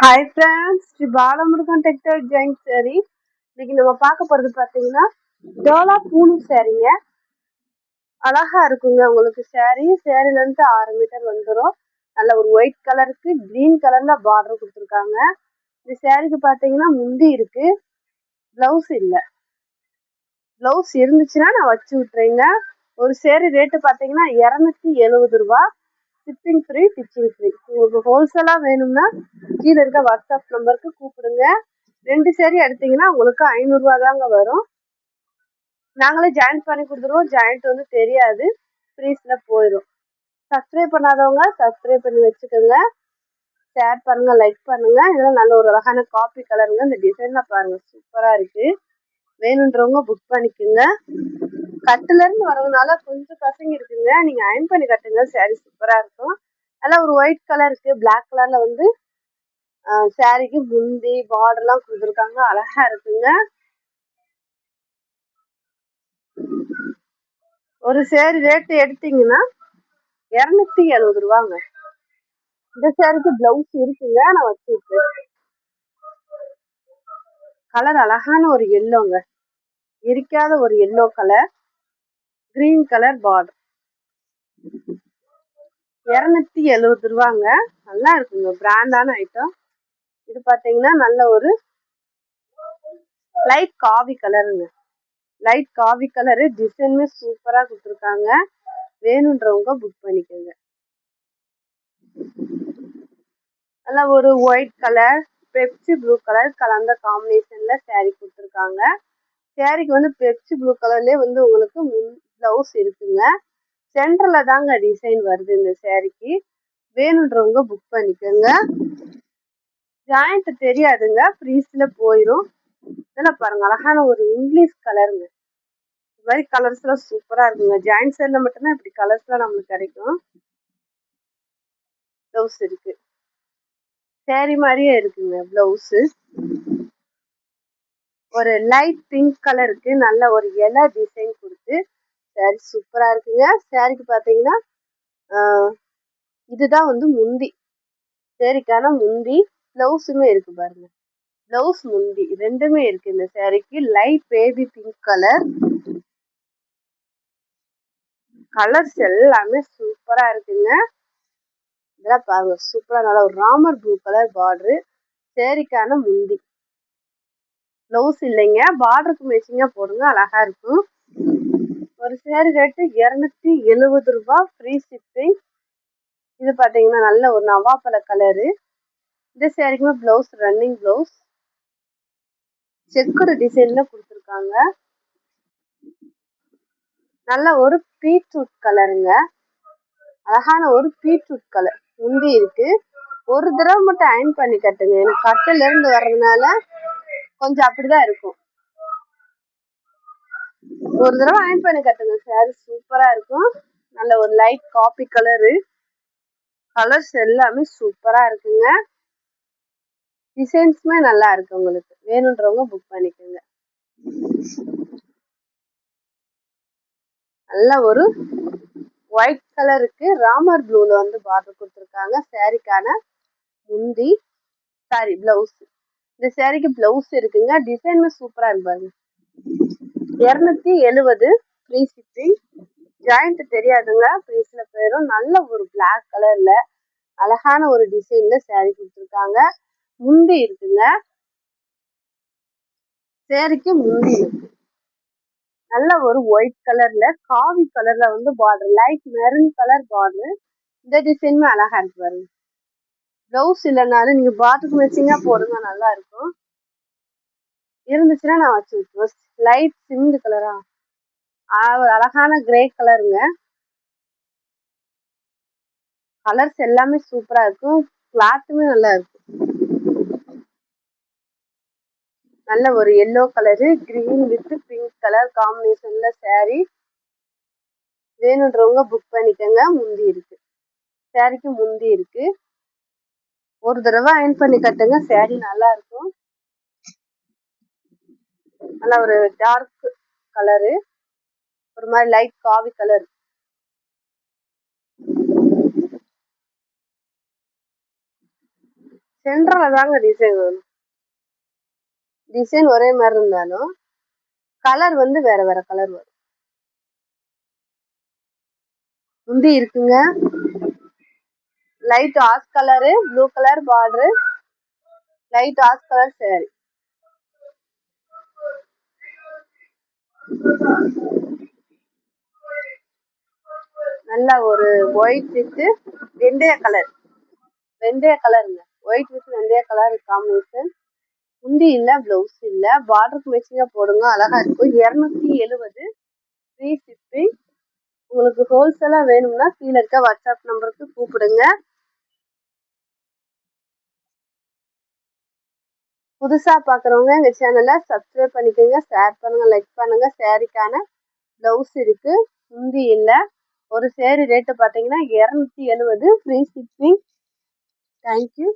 Hi friends, Sri Balamurugan textile Jain sari. இன்னைக்கு நம்ம பார்க்க போறது பார்த்தீங்கன்னா டோலா பூனு சாரீங்க. அழகா இருக்குங்க உங்களுக்கு சேரீல இருந்து 6 மீட்டர் வந்துடும். நல்ல ஒரு ஒயிட் கலருக்கு கிரீன் கலர்ல பார்டர் கொடுத்துருக்காங்க. இந்த சாரீக்கு பார்த்தீங்கன்னா முந்தி இருக்கு, பிளவுஸ் இல்லை. பிளவுஸ் இருந்துச்சுன்னா நான் வச்சு விட்டுறேங்க. ஒரு சேரீ ரேட்டு பார்த்தீங்கன்னா 270 ரூபா. Shipping free, stitching free. உங்களுக்கு ஹோல்சேலாக வேணும்னா கீழே இருக்க வாட்ஸ்அப் நம்பருக்கு கூப்பிடுங்க. 2 சேரீ எடுத்தீங்கன்னா உங்களுக்கு 500 தாங்க வரும். நாங்களே ஜாயின் பண்ணி கொடுத்துருவோம். ஜாயிண்ட் வந்து தெரியாது, ஃப்ரீஸில் போயிடும். சப்ஸ்கிரைப் பண்ணாதவங்க சப்ஸ்கிரைப் பண்ணி வச்சுக்கோங்க. ஷேர் பண்ணுங்க, லைக் பண்ணுங்க. இதெல்லாம் நல்ல ஒரு அழகான காப்பி கலருங்க. இந்த டிசைன்லாம் பாருங்க, சூப்பராக இருக்கு. வேணுன்றவங்க புக் பண்ணிக்கோங்க. கட்டுல இருந்து வரதுனால கொஞ்சம் பசங்க இருக்குங்க, நீங்க அயன் பண்ணி கட்டுங்க. சாரி சூப்பரா இருக்கும். அதெல்லாம் ஒரு ஒயிட் கலருக்கு பிளாக் கலர்ல வந்து சாரிக்கு முந்தி பார்டர்லாம் கொடுத்துருக்காங்க. அழகா இருக்குங்க. ஒரு சேரீ ரேட்டு எடுத்தீங்கன்னா 270 ரூபாங்க. இந்த சேரீக்கு பிளவுஸ் இருக்குங்க, நான் வச்சிருக்கேன். கலர் அழகான ஒரு எல்லோங்க, எரிக்காத ஒரு yellow colour, green colour border. 270 ரூபாங்க. நல்லா இருக்குங்க, பிராண்டான ஐட்டம். இது பாத்தீங்கன்னா நல்ல ஒரு லைட் காவி கலருங்க. லைட் காவி கலரு, டிசைனுமே சூப்பரா கொடுத்துருக்காங்க. வேணுன்றவங்க புக் பண்ணிக்கோங்க. நல்லா ஒரு white colour, Pepsi blue colour கலந்த காம்பினேஷன்ல சாரி கொடுத்துருக்காங்க. சாரிக்கு வந்து பெப்சி ப்ளூ கலர்லயே வந்து உங்களுக்கு பிளவுஸ் இருக்குங்க. சென்டர்ல தாங்க டிசைன் வருது இந்த சாரிக்கு. வேணுன்றவங்க புக் பண்ணிக்கோங்க. ஜாயிண்ட் தெரியாதுங்க, ஃப்ரீஸ்ல போயிடும். இதெல்லாம் பாருங்க, அழகான ஒரு இங்கிலீஷ் கலருங்க. இந்த மாதிரி கலர்ஸ் எல்லாம் சூப்பரா இருக்குங்க. ஜாயிண்ட் சைட்ல மட்டும்தான் இப்படி கலர்ஸ் எல்லாம் நம்மளுக்கு கிடைக்கும். பிளவுஸ் இருக்கு, சாரி மாதிரியே இருக்குங்க பிளவுஸ். ஒரு லைட் பிங்க் கலருக்கு நல்ல ஒரு இலை டிசைன் கொடுத்து சாரி சூப்பரா இருக்குங்க. சாரிக்கு பாத்தீங்கன்னா இதுதான் வந்து முந்தி, சாரிக்கான முந்தி. பிளவுஸுமே இருக்கு பாருங்க, பிளவுஸ் முந்தி ரெண்டுமே இருக்கு இந்த சாரிக்கு. Light baby pink colour. Colours எல்லாமே சூப்பரா இருக்குங்க. இதெல்லாம் பாருங்க, சூப்பரா நல்ல ஒரு ராமர் ப்ளூ கலர் பார்டரு. சாரிக்கான முந்தி, பிளவுஸ் இல்லைங்க, பார்டருக்கு மேட்சிங்கா போடுங்க, அழகா இருக்கும். ஒரு சேரீ ரேட்டு 270 ரூபா, ஃப்ரீ ஷிப்பிங். இது பாத்தீங்கன்னா நல்ல ஒரு நவாப்பழ கலரு. இந்த சேரீக்குமே பிளவுஸ் ரன்னிங் பிளவுஸ், செக்குடு டிசைன்ல கொடுத்துருக்காங்க. நல்ல ஒரு பீட்ரூட் கலருங்க, அழகான ஒரு பீட்ரூட் கலர். முந்தி இருக்கு. ஒரு தடவை மட்டும் அயன் பண்ணி கட்டுங்க, எனக்கு கட்டுல இருந்து வர்றதுனால கொஞ்சம் அப்படிதான் இருக்கும். ஒரு தடவை அயன் பண்ணி கட்டுங்க, சாரி சூப்பரா இருக்கும். நல்ல ஒரு லைட் காபி கலரு. கலர்ஸ் எல்லாமே சூப்பரா இருக்குங்க. டிசைன்ஸுமே நல்லா இருக்கு. உங்களுக்கு வேணுன்றவங்க புக் பண்ணிக்கோங்க. நல்ல ஒரு ஒயிட் கலருக்கு ராமர் ப்ளூல வந்து பார்டர் கொடுத்துருக்காங்க. சாரிக்கான முந்தி, சாரி பிளவுஸ். இந்த சாரிக்கு பிளவுஸ் இருக்குங்க. டிசைனுமே சூப்பரா இருப்பாங்க. 270 ஃப்ரீ ஷிப்பிங். ஜாயிண்ட் தெரியாதுங்க, ஃப்ரீஸ்ல போயிடும். நல்ல ஒரு பிளாக் கலர்ல அழகான ஒரு டிசைன்ல சாரி கொடுத்துருக்காங்க. முந்தி இருக்குங்க, சாரிக்கு முந்தி இருக்கு. நல்ல ஒரு ஒயிட் கலர்ல காவி கலர்ல வந்து border, light maroon colour border. இந்த டிசைனுமே அழகா இருக்கு பாருங்க. பிளவுஸ் இல்லைனாலும் நீங்க பார்டருக்கு மேட்சிங்கா போடுங்க, நல்லா இருக்கும். இருந்துச்சுன்னா நான் வச்சு விட்டுருவேன். லைட் சிந்து கலரா, ஒரு அழகான கிரே கலருங்க. கலர்ஸ் எல்லாமே சூப்பரா இருக்கும். கிளாத்துமே நல்லா இருக்கும். நல்ல ஒரு yellow colour, green with pink colour காம்பினேஷன்ல சாரி. வேணுன்றவங்க புக் பண்ணிக்கோங்க. முந்தி இருக்கு, சாரிக்கு முந்தி இருக்கு. ஒரு தடவை அயன் பண்ணி கட்டுங்க, சாரி நல்லா இருக்கும். நல்லா ஒரு டார்க் கலரு, ஒரு மாதிரி லைட் காவி கலர். சென்டர்ல தாங்க டிசைன் வரும். டிசைன் ஒரே மாதிரி இருந்தாலும் கலர் வந்து வேற வேற கலர் வரும். முந்தி இருக்குங்க, light ash colour, blue colour border, light ash colour sari. நல்ல ஒரு ஒயிட் வித் வெந்தய கலர், வெந்தய கலருங்க, ஒயிட் வித் வெந்தய கலர் காம்பினேஷன். முந்தி இல்ல, பிளவுஸ் இல்ல, பார்டருக்கு மேட்சிங்கா போடுங்க, அழகா இருக்கும். 270 ஃப்ரீ ஷிப்பிங். உங்களுக்கு ஹோல்சேலா வேணும்னா கீழே இருக்க வாட்ஸ்அப் நம்பருக்கு கூப்பிடுங்க. புதுசா பாக்குறவங்க எங்க சேனலை சப்ஸ்கிரைப் பண்ணிக்கோங்க, ஷேர் பண்ணுங்க, லைக் பண்ணுங்க. சேரீக்கான பிளவுஸ் இருக்கு, முந்தி இல்ல. ஒரு சேரீ ரேட்டு பார்த்தீங்கன்னா 270 ஃப்ரீ ஷிப்பிங். தேங்க்யூ.